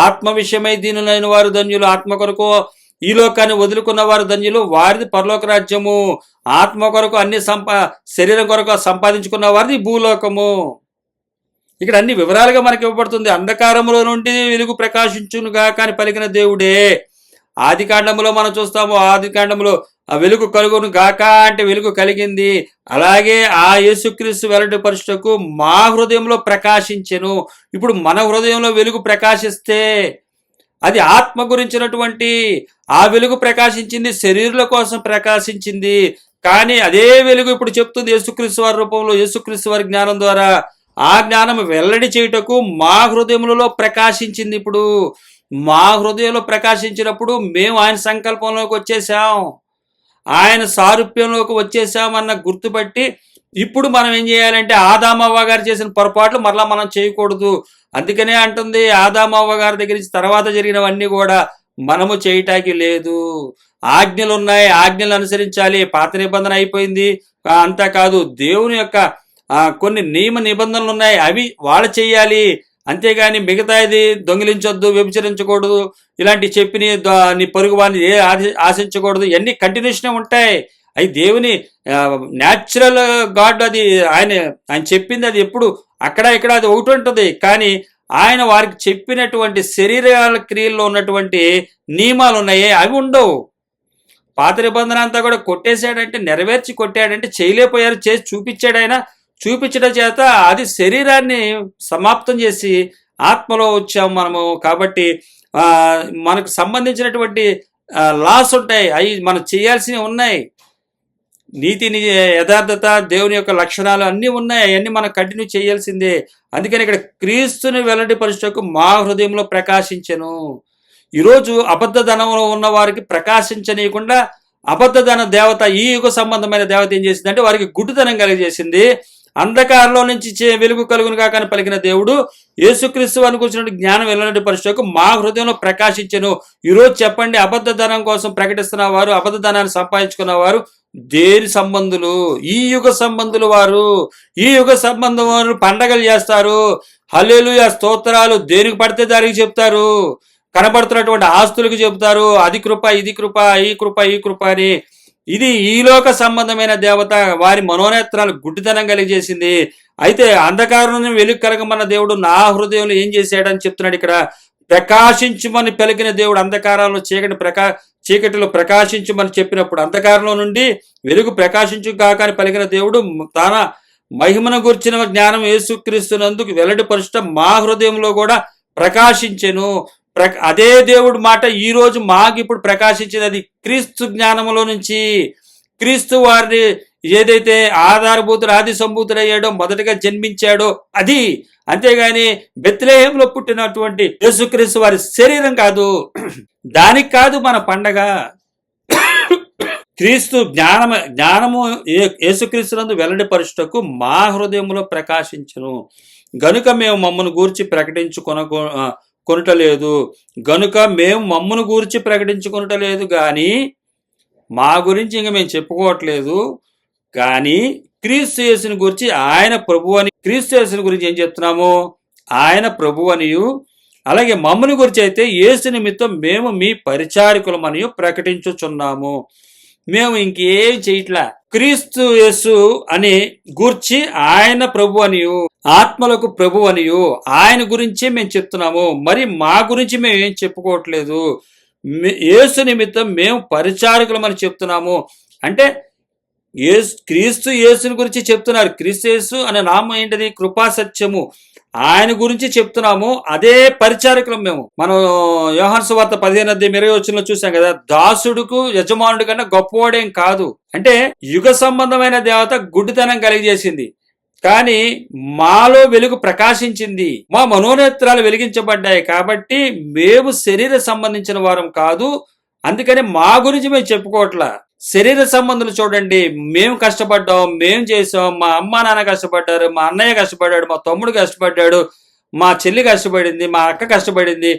ఆత్మ విషయమై దీనులైన వారు ధన్యులు, ఆత్మ కొరకు ఈ లోకాన్ని వదులుకున్న వారు ధన్యులు, వారిది పరలోక రాజ్యము. ఆత్మ కొరకు అన్ని శరీరం కొరకు సంపాదించుకున్న వారిది భూలోకము. ఇక్కడ అన్ని వివరాలుగా మనకి ఇవ్వబడుతుంది. అంధకారంలో నుండి వెలుగు ప్రకాశించునుగా కానీ పలికిన దేవుడే. ఆది కాండంలో మనం చూస్తాము, ఆది కాండంలో ఆ వెలుగు కలుగును గాక అంటే వెలుగు కలిగింది. అలాగే ఆ యేసుక్రీస్తు వెల్లడిపరచుటకు మా హృదయంలో ప్రకాశించెను. ఇప్పుడు మన హృదయంలో వెలుగు ప్రకాశిస్తే అది ఆత్మ గురించినటువంటి ఆ వెలుగు ప్రకాశించింది, శరీరుల కోసం ప్రకాశించింది. కానీ అదే వెలుగు ఇప్పుడు చెప్తుంది యేసుక్రీస్తు వారి రూపంలో, యేసుక్రీస్తు వారి జ్ఞానం ద్వారా ఆ జ్ఞానం వెల్లడి చేయుటకు మా హృదయములలో ప్రకాశించింది. ఇప్పుడు మా హృదయంలో ప్రకాశించినప్పుడు మేము ఆయన సంకల్పంలోకి వచ్చేసాం, ఆయన సారూప్యంలోకి వచ్చేసామన్న గుర్తుపట్టి ఇప్పుడు మనం ఏం చేయాలంటే ఆదామవ్వ గారు చేసిన పొరపాట్లు మరలా మనం చేయకూడదు. అందుకనే అంటుంది ఆదామవ్వ గారి దగ్గర నుంచి తర్వాత జరిగినవన్నీ కూడా మనము చేయటానికి లేదు. ఆజ్ఞలు ఉన్నాయి, ఆజ్ఞలు అనుసరించాలి. పాత నిబంధన అయిపోయింది. అంతేకాదు దేవుని యొక్క కొన్ని నియమ నిబంధనలు ఉన్నాయి, అవి వాళ్ళు చేయాలి. అంతేగాని మిగతాది దొంగిలించొద్దు, వ్యభిచరించకూడదు, ఇలాంటి చెప్పి నీ పొరుగు వారిని ఆశించకూడదు, ఇవన్నీ కంటిన్యూషన్ ఉంటాయి. అవి దేవుని న్యాచురల్ గాడ్, అది ఆయన చెప్పింది. అది ఎప్పుడు అక్కడ ఇక్కడ అది ఒకటి ఉంటుంది. కానీ ఆయన వారికి చెప్పినటువంటి శరీరాల క్రియల్లో ఉన్నటువంటి నియమాలు ఉన్నాయి, అవి ఉండవు. పాత నిబంధన అంతా కూడా కొట్టేశాడంటే, నెరవేర్చి కొట్టాడంటే చేయలేకపోయారు, చేసి చూపించాడు. ఆయన చూపించడం చేత అది శరీరాన్ని సమాప్తం చేసి ఆత్మలో వచ్చాము మనము. కాబట్టి మనకు సంబంధించినటువంటి లాస్ ఉంటాయి, అవి మనం చేయాల్సినవి ఉన్నాయి. నీతి యథార్థత దేవుని యొక్క లక్షణాలు అన్నీ ఉన్నాయి, అవన్నీ మనం కంటిన్యూ చేయాల్సిందే. అందుకని ఇక్కడ క్రీస్తుని వెల్లడిపరచుటకు మా హృదయంలో ప్రకాశించెను. ఈరోజు అబద్ధధనంలో ఉన్న వారికి ప్రకాశించనీయకుండా అబద్ధధన దేవత, ఈ యుగ సంబంధమైన దేవత ఏం చేసిందంటే వారికి గుడ్డితనం కలిగజేసింది. అంధకారంలో నుంచి వెలుగు కలుగును కాకని పలికిన దేవుడు యేసుక్రీస్తు అనుకుంటున్న జ్ఞానం వెల్లడిపరచుటకు మా హృదయంలో ప్రకాశించెను. ఈరోజు చెప్పండి, అబద్ధధనం కోసం ప్రకటిస్తున్న వారు, అబద్ధధనాన్ని సంపాదించుకున్న వారు దేని సంబంధులు? ఈ యుగ సంబంధులు వారు. ఈ యుగ సంబంధం వారు పండగలు చేస్తారు, హల్లెలూయా స్తోత్రాలు దేనికి పడితే దానికి చెప్తారు, కనబడుతున్నటువంటి ఆస్తులకు చెబుతారు, అది కృప, ఇది కృప, ఈ కృప, ఈ కృప అని. ఇది ఈలోక సంబంధమైన దేవత, వారి మనోనేత్రాలు గుడ్డితనం కలిగజేసింది. అయితే అంధకారం వెలుగు కలగమన్న దేవుడు నా హృదయంలో ఏం చేశాడని చెప్తున్నాడు ఇక్కడ. ప్రకాశించుమని పలికిన దేవుడు అంధకారంలో చీకటిలో ప్రకాశించుమని చెప్పినప్పుడు అంధకారంలో నుండి వెలుగు ప్రకాశించు కాక అని పలికిన దేవుడు తన మహిమను గుర్చిన జ్ఞానం యేసుక్రీస్తునందుకు వెల్లడిపరచట మా హృదయంలో కూడా ప్రకాశించెను. అదే దేవుడు మాట ఈ రోజు మాకు ఇప్పుడు ప్రకాశించింది. అది క్రీస్తు జ్ఞానంలో నుంచి. క్రీస్తు వారిని ఏదైతే ఆధారభూతుడు ఆది సంభూతుడయ్యాడో, మొదటగా జన్మించాడో అది. అంతేగాని బెత్లెహేంలో పుట్టినటువంటి యేసుక్రీస్తు వారి శరీరం కాదు, దానికి కాదు మన పండగ. క్రీస్తు జ్ఞానము యేసుక్రీస్తునందు వెల్లడిపరచుటకు మా హృదయంలో ప్రకాశించును గనుక మేము మమ్మను గూర్చి కొనుటలేదు. గనుక మేము మమ్మను గూర్చి ప్రకటించుకొనుటలేదు కానీ మా గురించి ఇంకా మేము చెప్పుకోవట్లేదు. కానీ క్రీస్తు యేసుని గురించి ఆయన ప్రభు అని, క్రీస్తు యేసుని గురించి ఏం చెప్తున్నాము? ఆయన ప్రభు అనియు, అలాగే మమ్మని గురించి అయితే యేసు నిమిత్తం మేము మీ పరిచారకులమనియు ప్రకటించుచున్నాము. మేము ఇంకేం చేయట్లా. క్రీస్తు యేసు అని గూర్చి ఆయన ప్రభు అనియు, ఆత్మలకు ప్రభు అనియు ఆయన గురించే మేము చెప్తున్నాము. మరి మా గురించి మేము ఏం చెప్పుకోవట్లేదు. యేసు నిమిత్తం మేము పరిచారకులమని చెప్తున్నాము. అంటే క్రీస్తు యేసుని గురించి చెప్తున్నారు. క్రీస్తు యేసు అనే నామం ఏంటిది? కృపా సత్యము. ఆయన గురించి చెప్తున్నాము. అదే పరిచారకులం మేము. మనం యోహాను సువార్త 15:20 చూసాం కదా, దాసుడుకు యజమానుడి కన్నా గొప్పవాడేం కాదు. అంటే యుగ సంబంధమైన దేవత గుడ్డితనం కలిగజేసింది, కానీ మాలో వెలుగు ప్రకాశించింది. మా మనోనేత్రాలు వెలిగించబడ్డాయి. కాబట్టి మేము శరీర సంబంధించిన వారం కాదు. అందుకని మా గురించి మేము చెప్పుకోవట్లా. శరీర సంబంధులు చూడండి, మేము కష్టపడ్డాం, మేము చేసాం, మా అమ్మ నాన్న కష్టపడ్డారు, మా అన్నయ్య కష్టపడ్డాడు, మా తమ్ముడు కష్టపడ్డాడు, మా చెల్లి కష్టపడింది, మా అక్క కష్టపడింది,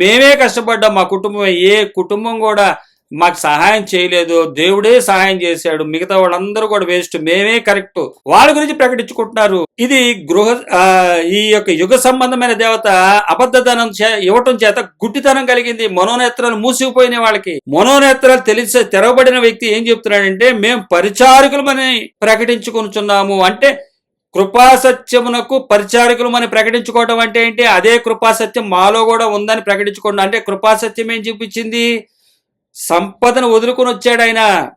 మేమే కష్టపడ్డాం. మా కుటుంబం, ఏ కుటుంబం కూడా మాకు సహాయం చేయలేదు, దేవుడే సహాయం చేశాడు, మిగతా వాళ్ళందరూ కూడా వేస్ట్, మేమే కరెక్ట్, వాళ్ళ గురించి ప్రకటించుకుంటున్నారు. ఇది ఈ యొక్క యుగ సంబంధమైన దేవత అబద్ధధనం ఇవ్వటం చేత గుడ్డితనం కలిగింది. మనోనేత్రాలు మూసుకుపోయిన వాళ్ళకి, మనోనేత్రాలు తెరవబడిన వ్యక్తి ఏం చెప్తున్నాడంటే మేము పరిచారకులమని ప్రకటించుకుంటున్నాము. అంటే కృపాసత్యమునకు పరిచారకులమని ప్రకటించుకోవడం అంటే ఏంటి? అదే కృపాసత్యం మాలో కూడా ఉందని ప్రకటించుకోండి. అంటే కృపాసత్యం ఏం చూపించింది? సంపదను వదులుకొని వచ్చాడు ఆయన.